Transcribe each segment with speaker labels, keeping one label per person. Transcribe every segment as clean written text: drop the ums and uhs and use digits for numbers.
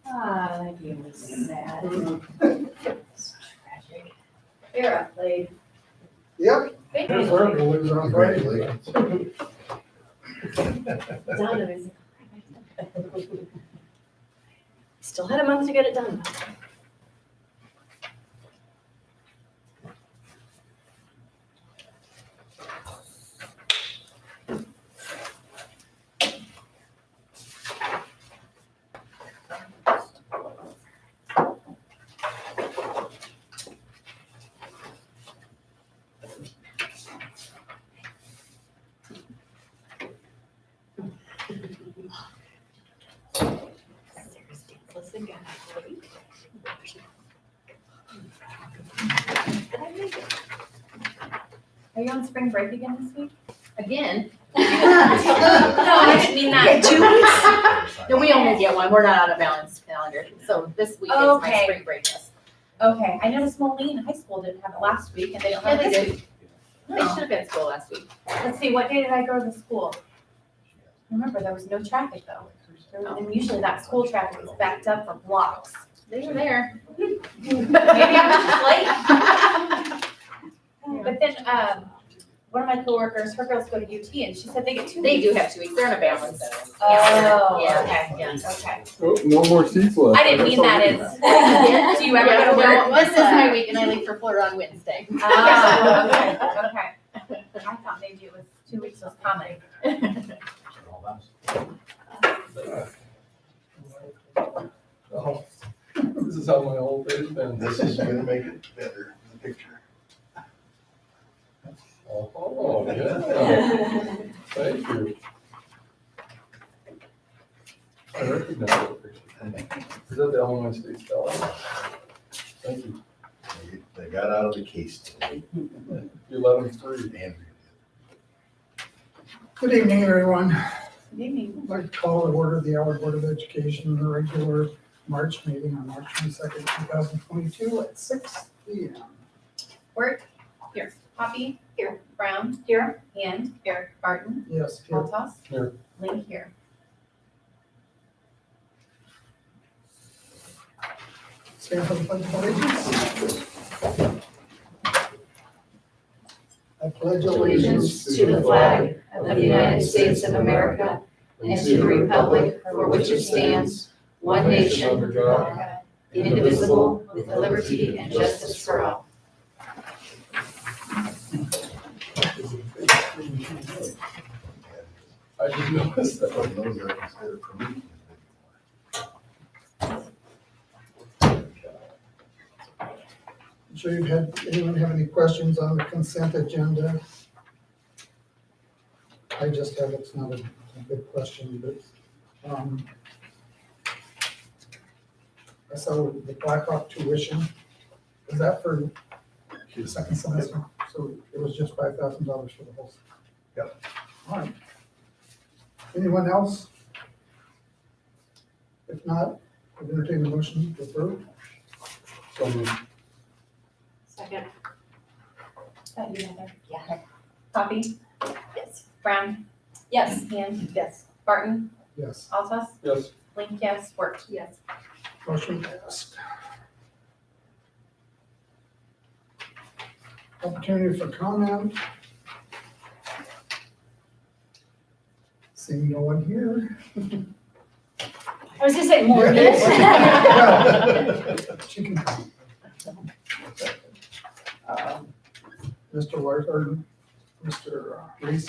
Speaker 1: Ah, that game was sad. It's tragic. Vera played.
Speaker 2: Yep.
Speaker 1: Thank
Speaker 2: Here's
Speaker 1: you.
Speaker 2: our goalies on Friday.
Speaker 1: Done, it was. Still had a month to get it done. Listen, guys. Did I make it?
Speaker 3: Are you on spring break again this week?
Speaker 1: Again?
Speaker 3: No, I didn't mean that.
Speaker 1: 2 weeks?
Speaker 3: No, we only get one. We're not on a balanced calendar. So this week is my
Speaker 1: Okay.
Speaker 3: spring break. Yes.
Speaker 1: Okay, I noticed Moline High School didn't have it last week and they don't
Speaker 3: Yeah,
Speaker 1: have
Speaker 3: they
Speaker 1: it this
Speaker 3: did.
Speaker 1: week.
Speaker 3: They should have been at school last week.
Speaker 1: Let's see, what day did I go to school? Remember, there was no traffic though. And usually that school traffic is backed up for blocks.
Speaker 3: They were there.
Speaker 1: Maybe I was just late. But then, one of my coworkers, her girls go to UT and she said they get 2 weeks.
Speaker 3: They do have 2 weeks. They're on a balance.
Speaker 1: Oh,
Speaker 3: Yeah.
Speaker 1: okay,
Speaker 3: Yeah.
Speaker 1: okay.
Speaker 4: Oh, no more seats left.
Speaker 1: I didn't mean that as, do you ever go to work?
Speaker 3: This is my week and I leave for Florida on Wednesday.
Speaker 1: Oh, okay, okay. I thought maybe it was 2 weeks was common.
Speaker 4: Oh, this is how my old days been.
Speaker 2: This is gonna make it better, the picture.
Speaker 4: Oh, yeah. Thank you. I recognize that picture. Is that the Illinois State spelling? Thank you.
Speaker 2: They got out of the case today.
Speaker 4: You let them free.
Speaker 2: Andrew
Speaker 5: Good evening, everyone.
Speaker 1: Good evening.
Speaker 5: I'd like to call to order the AlWood Board of Education, the regular March meeting on March 22nd, 2022 at 6 p.m.
Speaker 1: Work, here. Poppy, here. Brown, here. Hand, here. Barton,
Speaker 5: Yes, here.
Speaker 1: Altos.
Speaker 4: Here.
Speaker 1: Link, here.
Speaker 5: Stand for the pledge of allegiance. I pledge
Speaker 1: Allegiance to the flag of the United States of America and to the republic for which it stands, one nation,
Speaker 4: under God,
Speaker 1: indivisible, with liberty and justice for all.
Speaker 4: I didn't notice that.
Speaker 2: Did. Those are considered Prometheus.
Speaker 5: I'm sure you've had, anyone have any questions on the consent agenda? I just have, it's not a big question, but, I saw the Blackhawk tuition. Is that for the second semester? So it was just $5,000 for the whole.
Speaker 2: Yep.
Speaker 5: All right. Anyone else? If not, I'd entertain the motion to approve.
Speaker 4: So moved.
Speaker 1: Second. Yeah. Poppy? Yes. Brown? Yes. Hand? Yes. Barton?
Speaker 5: Yes,
Speaker 1: Altos?
Speaker 4: Yes.
Speaker 1: Link, yes. Work? Yes.
Speaker 5: motion passed. Opportunity for comment. Seeing no one here.
Speaker 1: I was gonna say more.
Speaker 5: Yeah. She can come. Mr. White, or Mr. Reese.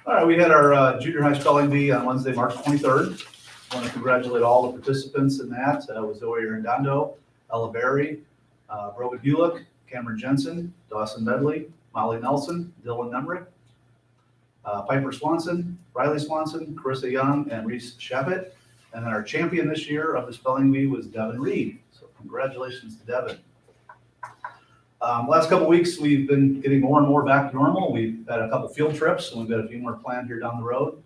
Speaker 6: All right, we had our junior high spelling bee on Wednesday, March 23rd. I want to congratulate all the participants in that. It was Zoe Arredondo, Ella Berry, Brogan Bulick, Cameron Jensen, Dawson Medley, Molly Nelson, Dylan Nemrick, Piper Swanson, Riley Swanson, Carissa Young, and Reese Shabbat. And then our champion this year of the spelling bee was Devin Reed. So congratulations to Devin. Last couple weeks, we've been getting more and more back to normal. We've had a couple field trips, and we've got a few more planned here down the road.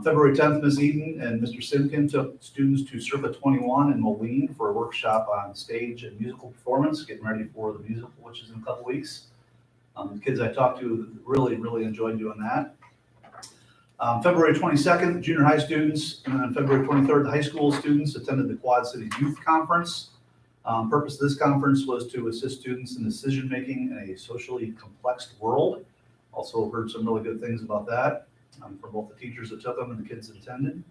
Speaker 6: February 10th, Ms. Eden and Mr. Simkin took students to Circa 21 in Moline for a workshop on stage and musical performance, getting ready for the musical, which is in a couple weeks. The kids I talked to really enjoyed doing that. February 22nd, junior high students, and then February 23rd, the high school students attended the Quad Cities Youth Conference. Purpose of this conference was to assist students in decision-making in a socially complex world. Also heard some really good things about that from both the teachers that took them and the kids that attended.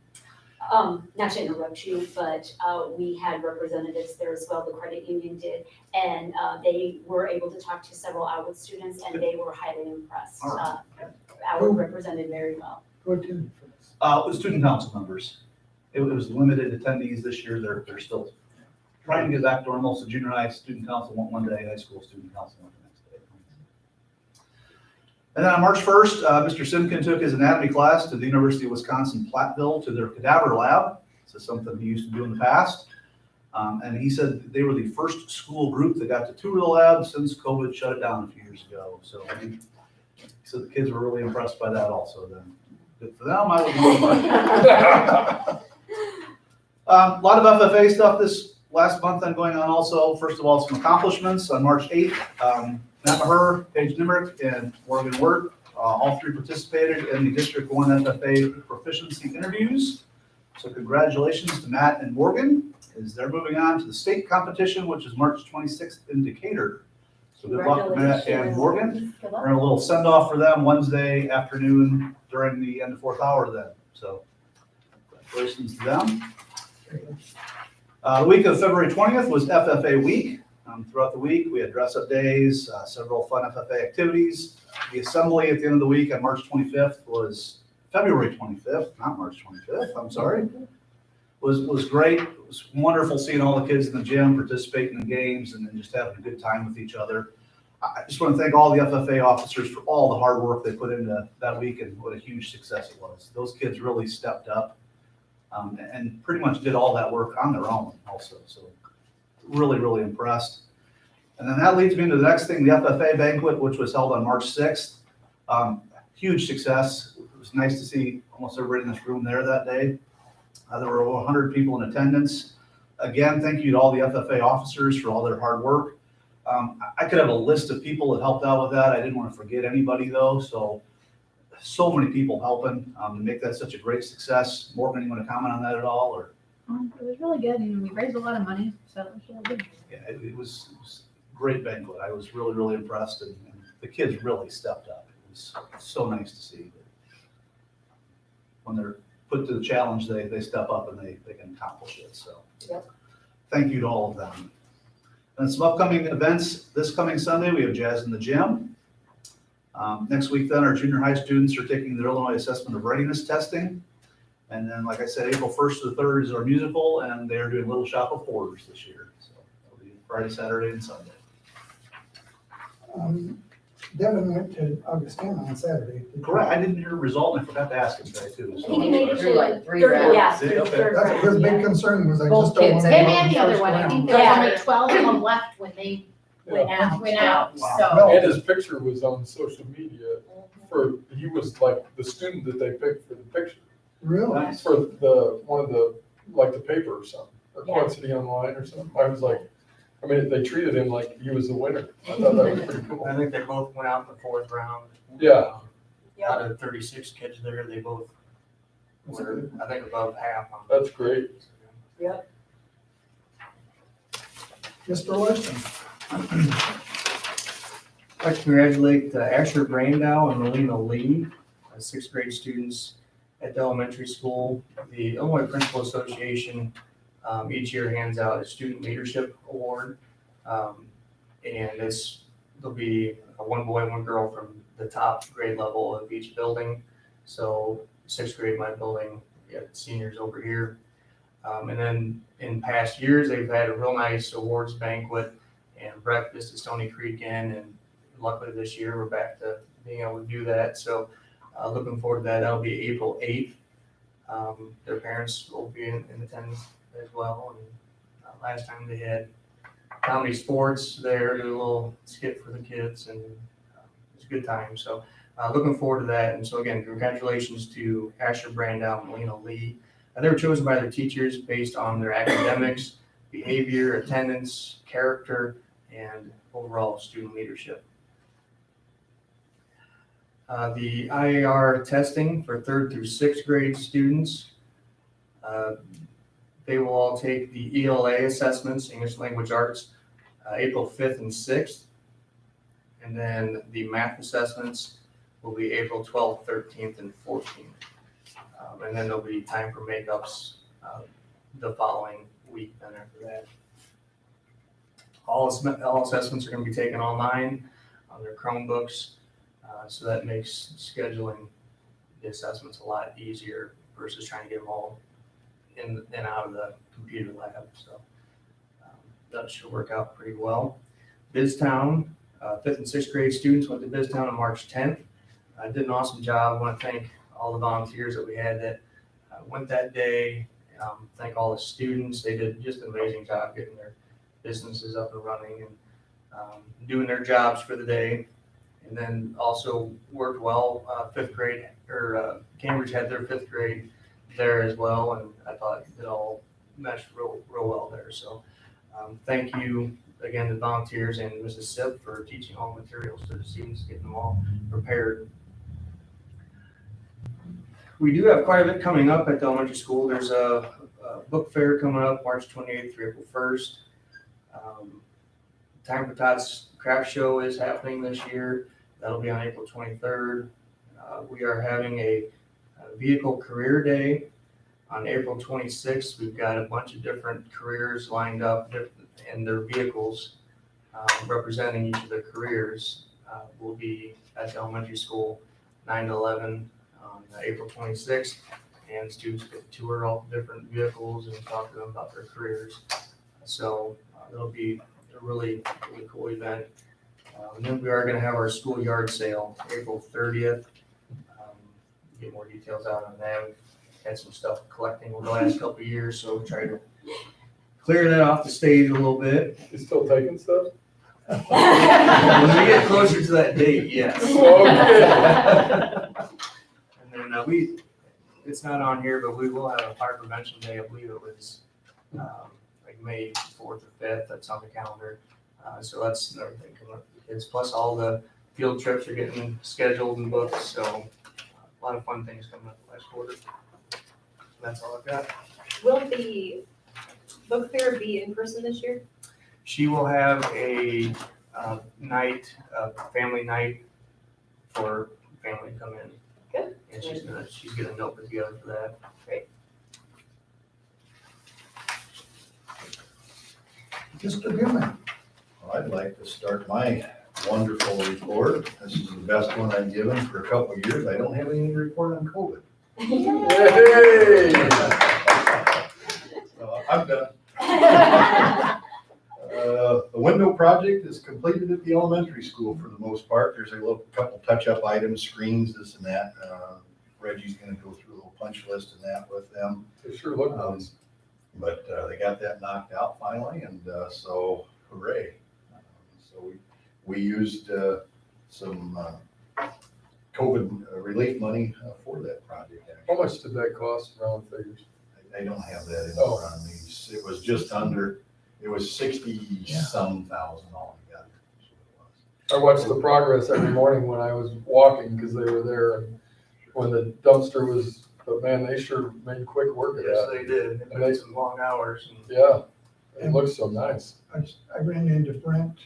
Speaker 7: Not to interrupt you, but we had representatives there as well, the credit union did, and they were able to talk to several AlWood students, and they were highly impressed.
Speaker 6: All right.
Speaker 7: AlWood represented very well.
Speaker 5: Who attended for this?
Speaker 6: It was student council members. It was limited attendees this year. They're still trying to get back to normal. So junior high student council went one day, high school student council went the next day. And then on March 1st, Mr. Simkin took his anatomy class to the University of Wisconsin-Platteville to their cadaver lab. This is something he used to do in the past. And he said they were the first school group that got to tour the lab since COVID shut it down a few years ago. So he said the kids were really impressed by that also then. Good for them, I would be. A lot of FFA stuff this last month then going on also. First of all, some accomplishments. On March 8th, Matt Maher, Paige Nimrick, and Morgan Wirt, all three participated in the District 1 FFA proficiency interviews. So congratulations to Matt and Morgan, as they're moving on to the state competition, which is March 26th in Decatur. So good luck, Matt and Morgan.
Speaker 1: Good
Speaker 6: We're
Speaker 1: luck.
Speaker 6: gonna a little send off for them Wednesday afternoon during the end of fourth hour then. So congratulations to them. The week of February 20th was FFA week. Throughout the week, we had dress-up days, several fun FFA activities. The assembly at the end of the week on March 25th was February 25th, not March 25th, I'm sorry. Was great. It was wonderful seeing all the kids in the gym participating in games and then just having a good time with each other. I just want to thank all the FFA officers for all the hard work they put into that week and what a huge success it was. Those kids really stepped up and pretty much did all that work on their own also. So really, really impressed. And then that leads me into the next thing, the FFA banquet, which was held on March 6th. Huge success. It was nice to see almost everybody in this room there that day. There were over 100 people in attendance. Again, thank you to all the FFA officers for all their hard work. I could have a list of people that helped out with that. I didn't want to forget anybody though. So many people helping to make that such a great success. Morgan, you want to comment on that at all? Or
Speaker 3: It was really good, and we raised a lot of money, so it was really good.
Speaker 6: yeah, it was a great banquet. I was really, really impressed, and the kids really stepped up. It was so nice to see that when they're put to the challenge, they step up and they can accomplish it. So thank you to all of them. And some upcoming events. This coming Sunday, we have Jazz in the Gym. Next week then, our junior high students are taking their Illinois Assessment of Readiness testing. And then, like I said, April 1st to the 3rd is our musical, and they're doing Little Shop of Horrors this year. So it'll be Friday, Saturday, and Sunday.
Speaker 5: Devin went to Augustana on Saturday.
Speaker 6: Correct. I didn't hear a result, and I forgot to ask him today too.
Speaker 1: I
Speaker 6: So
Speaker 1: think he made it
Speaker 3: Through
Speaker 1: to
Speaker 3: like three
Speaker 1: third,
Speaker 3: rounds.
Speaker 1: yeah,
Speaker 6: Did he? Okay.
Speaker 1: third
Speaker 5: That's his
Speaker 1: round,
Speaker 5: big
Speaker 1: yeah.
Speaker 5: concern was I
Speaker 3: Both
Speaker 5: just don't
Speaker 3: kids,
Speaker 5: want
Speaker 3: him
Speaker 5: to.
Speaker 3: and the other one, I think there was only 12 of them left when they
Speaker 1: Went out.
Speaker 3: went out,
Speaker 6: Wow.
Speaker 3: so.
Speaker 4: And his picture was on social media he was like the student that they picked for the picture.
Speaker 5: Really?
Speaker 6: Nice.
Speaker 4: For one of the, like the paper or something, or Quad City Online or something. I was like, I mean, they treated him like he was the winner. I thought that was pretty cool.
Speaker 8: I think they both went out in the fourth round.
Speaker 4: Yeah.
Speaker 8: Out of 36 kids there, they both were, I think, above half.
Speaker 4: That's great.
Speaker 5: Mr. Larson?
Speaker 8: I'd like to congratulate Asher Brandow and Melina Lee, sixth grade students at the elementary school. The Illinois Principal Association each year hands out a Student Leadership Award. And there'll be one boy, one girl from the top grade level of each building. So sixth grade, my building, seniors over here. And then in past years, they've had a real nice awards banquet and breakfast at Stony Creek Inn. And luckily this year, we're back to being able to do that. So looking forward to that. That'll be April 8th. Their parents will be in attendance as well. And last time they had comedy sports there, did a little skit for the kids, and it's a good time. So looking forward to that. And so again, congratulations to Asher Brandow and Melina Lee. They were chosen by their teachers based on their academics, behavior, attendance, character, and overall student leadership. The IAR testing for 3rd through 6th grade students. They will all take the ELA assessments, English Language Arts, April 5th and 6th. And then the math assessments will be April 12th, 13th, and 14th. And then there'll be time for makeups the following week then after that. All assessments are going to be taken online on their Chromebooks, so that makes scheduling the assessments a lot easier versus trying to get them all in and out of the computer lab. So that should work out pretty well. BizTown, 5th and 6th grade students went to BizTown on March 10th. Did an awesome job. I want to thank all the volunteers that we had that went that day. Thank all the students. They did just an amazing job getting their businesses up and running and doing their jobs for the day. And then also worked well. 5th grade, or Cambridge had their 5th grade there as well, and I thought it all meshed real well there. So thank you again to volunteers and Mrs. Sip for teaching all the materials to the students, getting them all prepared. We do have quite a bit coming up at the elementary school. There's a book fair coming up March 28th through April 1st. Time for Todd's Craft Show is happening this year. That'll be on April 23rd. We are having a vehicle career day on April 26th. We've got a bunch of different careers lined up and their vehicles representing each of their careers will be at the elementary school 9 to 11 on April 26th. And students get to tour all the different vehicles and talk to them about their careers. So it'll be a really cool event. And then we are going to have our school yard sale April 30th. Get more details out on that. We've had some stuff collecting over the last couple of years, so we'll try to clear that off the stage a little bit.
Speaker 4: You still taking stuff?
Speaker 8: When we get closer to that date, yes.
Speaker 4: Okay.
Speaker 8: And then it's not on here, but we will have a fire prevention day. I believe it was like May 4th or 5th. That's on the calendar. So that's another thing coming up for the kids. Plus all the field trips are getting scheduled and booked. So a lot of fun things coming up last quarter. That's all I've got.
Speaker 9: Will the book fair be in person this year?
Speaker 8: She will have a family night for family to come in.
Speaker 9: Good.
Speaker 8: And she's gonna note put together for that.
Speaker 5: Mr. Gilman.
Speaker 2: I'd like to start my wonderful report. This is the best one I've given for a couple of years. I don't have any report on COVID.
Speaker 4: Hey!
Speaker 2: So I'm done. The window project is completed at the elementary school for the most part. There's a couple touch-up items, screens, this and that. Reggie's gonna go through a little punch list and that with them.
Speaker 4: They sure look nice.
Speaker 2: But they got that knocked out finally, and so hooray. So we used some COVID relief money for that project.
Speaker 4: How
Speaker 2: Actually.
Speaker 4: much did that cost, round figures?
Speaker 2: I don't have that in
Speaker 4: Oh.
Speaker 2: front of me. It was just under, it was 60-some thousand altogether. That's what it was.
Speaker 4: I watched the progress every morning when I was walking because they were there and when the dumpster was, but man, they sure made quick work of
Speaker 8: Yes,
Speaker 4: that.
Speaker 8: they did. They made some long hours.
Speaker 4: Yeah, it looks so nice.
Speaker 5: I ran into Brent,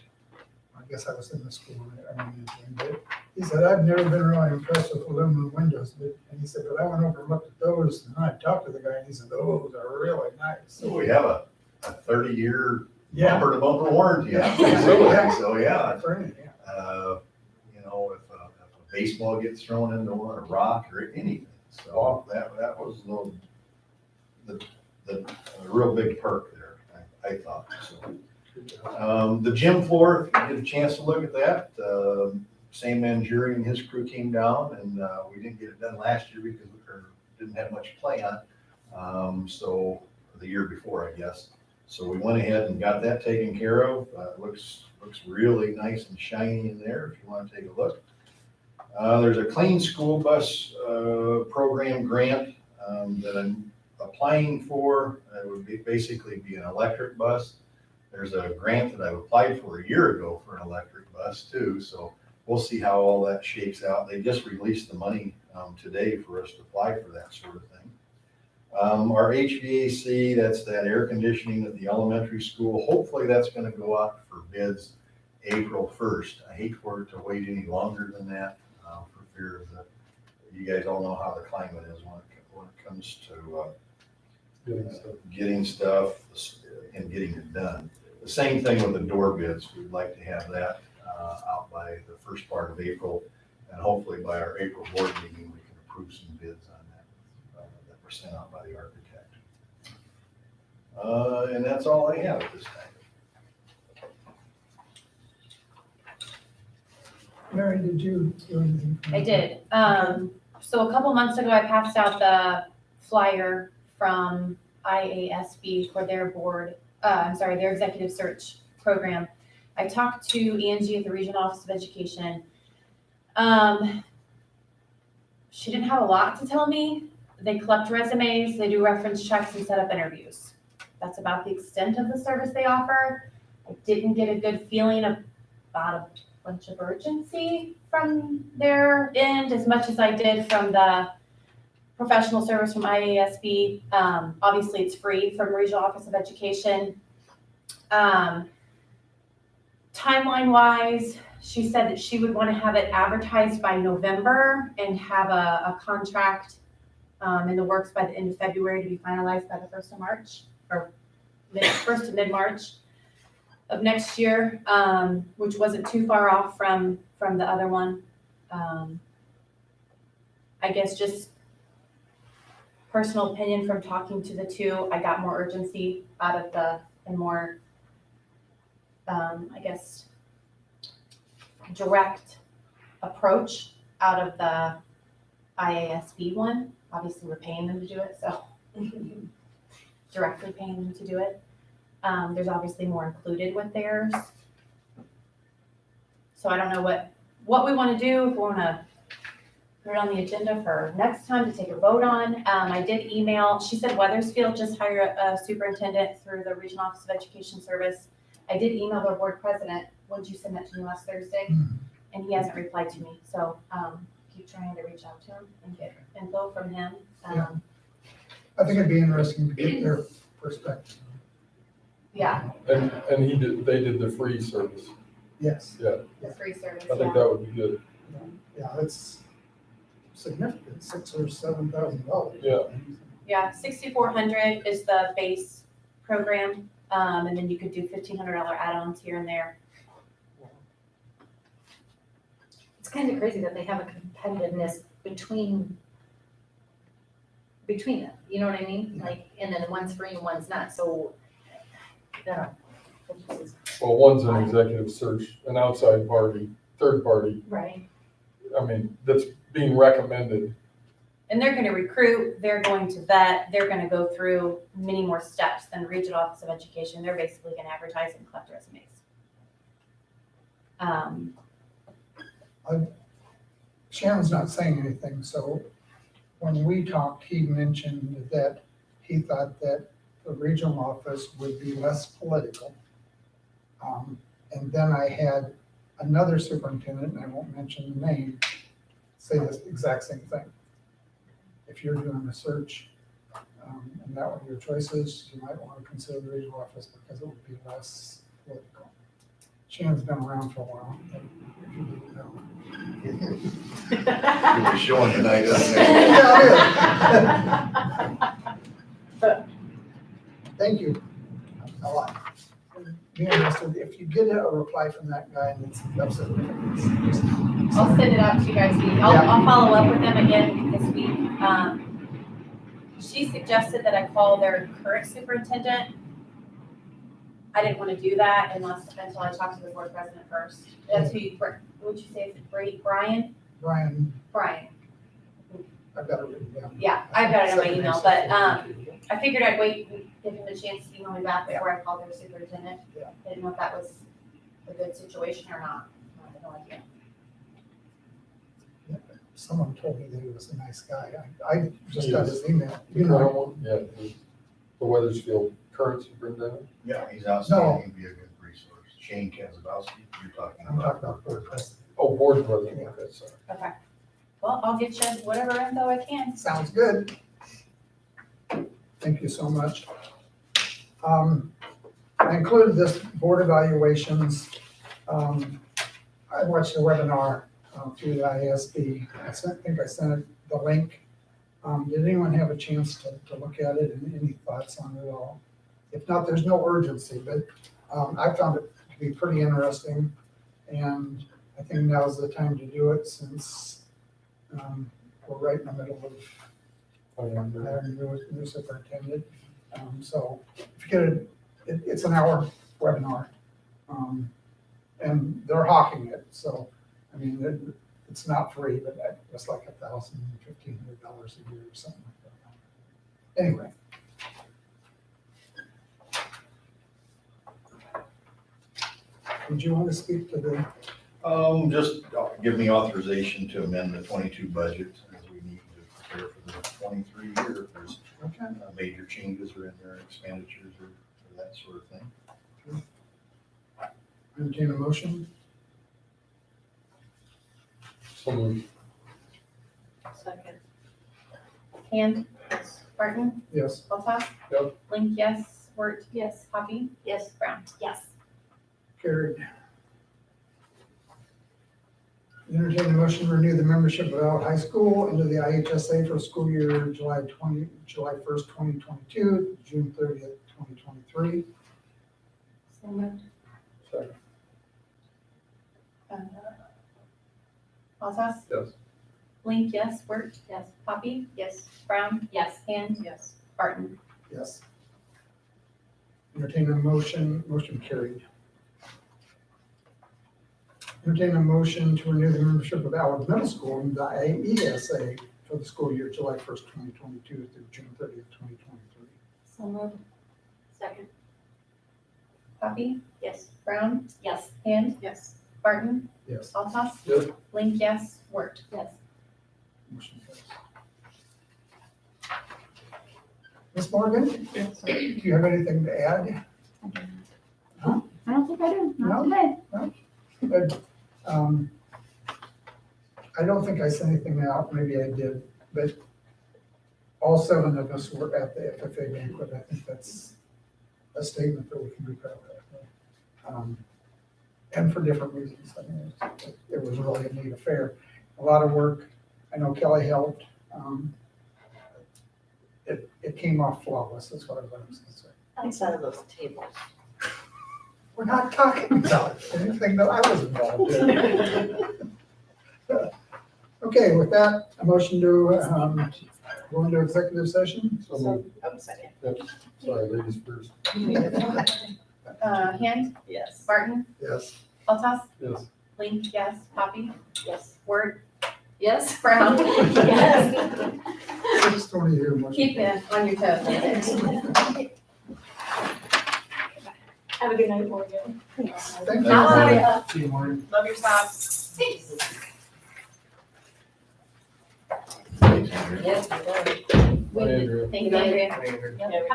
Speaker 5: I guess I was in the school, I ran into him, but he said, I've never been really impressed with aluminum windows, and he said, but I went over and looked at those, and I talked to the guy, and he said, those are really nice.
Speaker 2: So we have a 30-year
Speaker 5: Yeah.
Speaker 2: bumper to bumper warranty.
Speaker 5: Yeah.
Speaker 2: So yeah,
Speaker 5: Brent, yeah.
Speaker 2: you know, if a baseball gets thrown into one, a rock or anything. So that was the real big perk there, I thought. So, the gym floor, if you get a chance to look at that, Sam Manjuri and his crew came down, and we didn't get it done last year because we didn't have much play on. So the year before, I guess. So we went ahead and got that taken care of. Looks really nice and shiny in there if you want to take a look. There's a clean school bus program grant that I'm applying for. It would basically be an electric bus. There's a grant that I applied for a year ago for an electric bus too. So we'll see how all that shakes out. They just released the money today for us to apply for that sort of thing. Our HVAC, that's that air conditioning at the elementary school, hopefully that's gonna go out for bids April 1st. I hate for it to wait any longer than that, for fear of you guys all know how the climate is when it comes to getting stuff and getting it done. The same thing with the door bids. We'd like to have that out by the first part of April, and hopefully by our April board meeting, we can approve some bids on that that were sent out by the architect. And that's all I have at this time.
Speaker 5: Mary, did you do anything?
Speaker 1: I did. So a couple months ago, I passed out the flyer from IASB for their board, their executive search program. I talked to Angie at the Regional Office of Education. She didn't have a lot to tell me. They collect resumes, they do reference checks and set up interviews. That's about the extent of the service they offer. I didn't get a good feeling about a bunch of urgency from their end as much as I did from the professional service from IASB. Obviously, it's free from Regional Office of Education. Timeline-wise, she said that she would want to have it advertised by November and have a contract in the works by the end of February to be finalized by the 1st of March, or 1st to mid-March of next year, which wasn't too far off from the other one. I guess just personal opinion from talking to the two, I got more urgency out of and more, I guess, direct approach out of the IASB one. Obviously, we're paying them to do it, so directly paying them to do it. There's obviously more included with theirs. So I don't know what we want to do, if we want to put it on the agenda for next time to take a vote on. I did email, she said Weathersfield just hired a superintendent through the Regional Office of Education Service. I did email their board president. When did you send that to me last Thursday? And he hasn't replied to me, so keep trying to reach out to him and get info from him.
Speaker 5: Yeah. I think it'd be interesting to get their perspective.
Speaker 1: Yeah,
Speaker 4: And they did the free service.
Speaker 5: Yes,
Speaker 1: the free service,
Speaker 4: I think
Speaker 1: yeah.
Speaker 4: that would be good.
Speaker 5: yeah, it's significant, $6,000 or $7,000.
Speaker 4: Yeah.
Speaker 1: Yeah, 6,400 is the base program, and then you could do $1,500 add-ons here and there.
Speaker 3: It's kind of crazy that they have a competitiveness between them, you know what I mean? Like, and then one's free and one's not, so, yeah.
Speaker 4: Well, one's an executive search, an outside party, third party,
Speaker 3: Right.
Speaker 4: I mean, that's being recommended.
Speaker 1: And they're gonna recruit, they're going to vet, they're gonna go through many more steps than Regional Office of Education. They're basically gonna advertise and collect resumes.
Speaker 5: Shannon's not saying anything, so when we talked, he mentioned that he thought that the regional office would be less political. And then I had another superintendent, and I won't mention the name, say this exact same thing. If you're doing a search, and that one of your choices, you might want to consider the regional office because it would be less political. Shannon's been around for a while, if you didn't know.
Speaker 2: You'll be showing tonight,
Speaker 5: Thank you a lot. Be interested, if you get a reply from that guy and it's upset, just
Speaker 1: I'll send it out to you guys. I'll follow up with them again this week. She suggested that I call their current superintendent. I didn't want to do that until I talked to the board president first. That's who what would you say, is it Brian?
Speaker 5: Brian,
Speaker 1: Brian,
Speaker 5: I've got it written down.
Speaker 1: yeah, I've got it in my email, but, I figured I'd wait and give him a chance to email me back before I called their superintendent.
Speaker 5: Yeah.
Speaker 1: I didn't know if that was a good situation or not. I have no idea.
Speaker 5: Someone told me that he was a nice guy. I just got his email.
Speaker 4: The current one, yeah, the Weathersfield current superintendent.
Speaker 2: Yeah, he's outstanding, he'd be a good resource. Shane Kazabowski, you're talking
Speaker 5: I'm
Speaker 2: about.
Speaker 5: talking about board president.
Speaker 4: Oh, Oh, board president, okay, sorry.
Speaker 1: Okay. Well, I'll get you whatever info I can.
Speaker 5: Sounds good. Thank you so much. I included this board evaluations. I watched the webinar through the ISB. think I sent the link. Did anyone have a chance to look at it and any thoughts on it all? If not, there's no urgency, but I found it to be pretty interesting. And I think now's the time to do it since we're right in the middle of hiring a new superintendent. So if you get it, it's an hour webinar. And they're hawking it, so, I mean, it's not free, but it's like $1,000, $1,500 a year or something like that. Anyway. Did you want to speak to the,
Speaker 2: Just give me authorization to amend the 22 budget as we need to prepare for the 23 year. If there's
Speaker 5: okay,
Speaker 2: major changes or in their expenditures or that sort of thing.
Speaker 5: entertain a motion?
Speaker 4: So moved.
Speaker 9: Second.
Speaker 1: Hand, Barton,
Speaker 5: Yes.
Speaker 1: Altough.
Speaker 4: Yep.
Speaker 1: Link, yes. Wirt,
Speaker 9: Yes.
Speaker 1: Poppy,
Speaker 7: Yes.
Speaker 1: Brown.
Speaker 7: Yes.
Speaker 5: Carried. Entertain a motion to renew the membership of Al High School into the IHSA for school year July 1st, 2022, June 30th, 2023.
Speaker 1: So moved.
Speaker 4: Second.
Speaker 1: Altough.
Speaker 4: Yes.
Speaker 1: Link, yes. Wirt,
Speaker 7: Yes.
Speaker 1: Poppy,
Speaker 9: Yes.
Speaker 1: Brown,
Speaker 7: Yes.
Speaker 1: Hand,
Speaker 9: Yes.
Speaker 1: Barton.
Speaker 5: Yes. Entertain a motion carried. Entertain a motion to renew the membership of AlWood Middle School in the AESA for the school year July 1st, 2022 through June 30th, 2023.
Speaker 7: So moved. Second.
Speaker 1: Poppy,
Speaker 7: Yes.
Speaker 1: Brown,
Speaker 7: Yes.
Speaker 1: Hand,
Speaker 9: Yes.
Speaker 1: Barton,
Speaker 5: Yes.
Speaker 1: Altough.
Speaker 4: Yes.
Speaker 1: Link, yes. Wirt.
Speaker 7: Yes.
Speaker 5: Motion carries. Ms. Morgan, do you have anything to add?
Speaker 10: I don't think I do, not
Speaker 5: No?
Speaker 10: today.
Speaker 5: Good. I don't think I sent anything out, maybe I did, but all 7 of us were at the FFA banquet. I think that's a statement that we can be proud of. And for different reasons. I mean, it was really a neat affair. A lot of work. I know Kelly helped. It came off flawless, that's what I was going to say.
Speaker 9: Outside of those tables.
Speaker 5: We're not talking about anything that I was involved in. Okay, with that, a motion to go into executive session.
Speaker 4: So moved.
Speaker 9: Second.
Speaker 4: Yep. Sorry, ladies first.
Speaker 1: Hand,
Speaker 9: Yes.
Speaker 1: Barton,
Speaker 5: Yes.
Speaker 1: Altough.
Speaker 4: Yes.
Speaker 1: Link, yes. Poppy,
Speaker 7: Yes.
Speaker 1: Wirt,
Speaker 9: Yes.
Speaker 1: Brown.
Speaker 7: Yes.
Speaker 5: I just want to hear much.
Speaker 1: Keep it on your toes.
Speaker 7: Have a good night, Morgan.
Speaker 5: Thank you.
Speaker 1: Bye.
Speaker 5: See you, Maureen.
Speaker 1: Love your socks.
Speaker 9: Yes,
Speaker 4: Hi, Andrea.
Speaker 1: Thank you, Andrea.
Speaker 7: Have a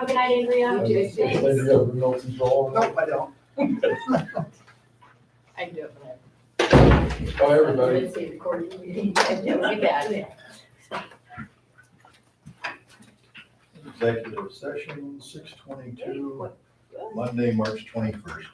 Speaker 7: good night, Andrea.
Speaker 9: You too.
Speaker 4: Andrea, you have remote control?
Speaker 5: Nope, I don't.
Speaker 9: I can do it when
Speaker 4: Bye, everybody.
Speaker 9: It's a recording meeting. That would be bad.
Speaker 2: Executive session 6:22, Monday, March 21st.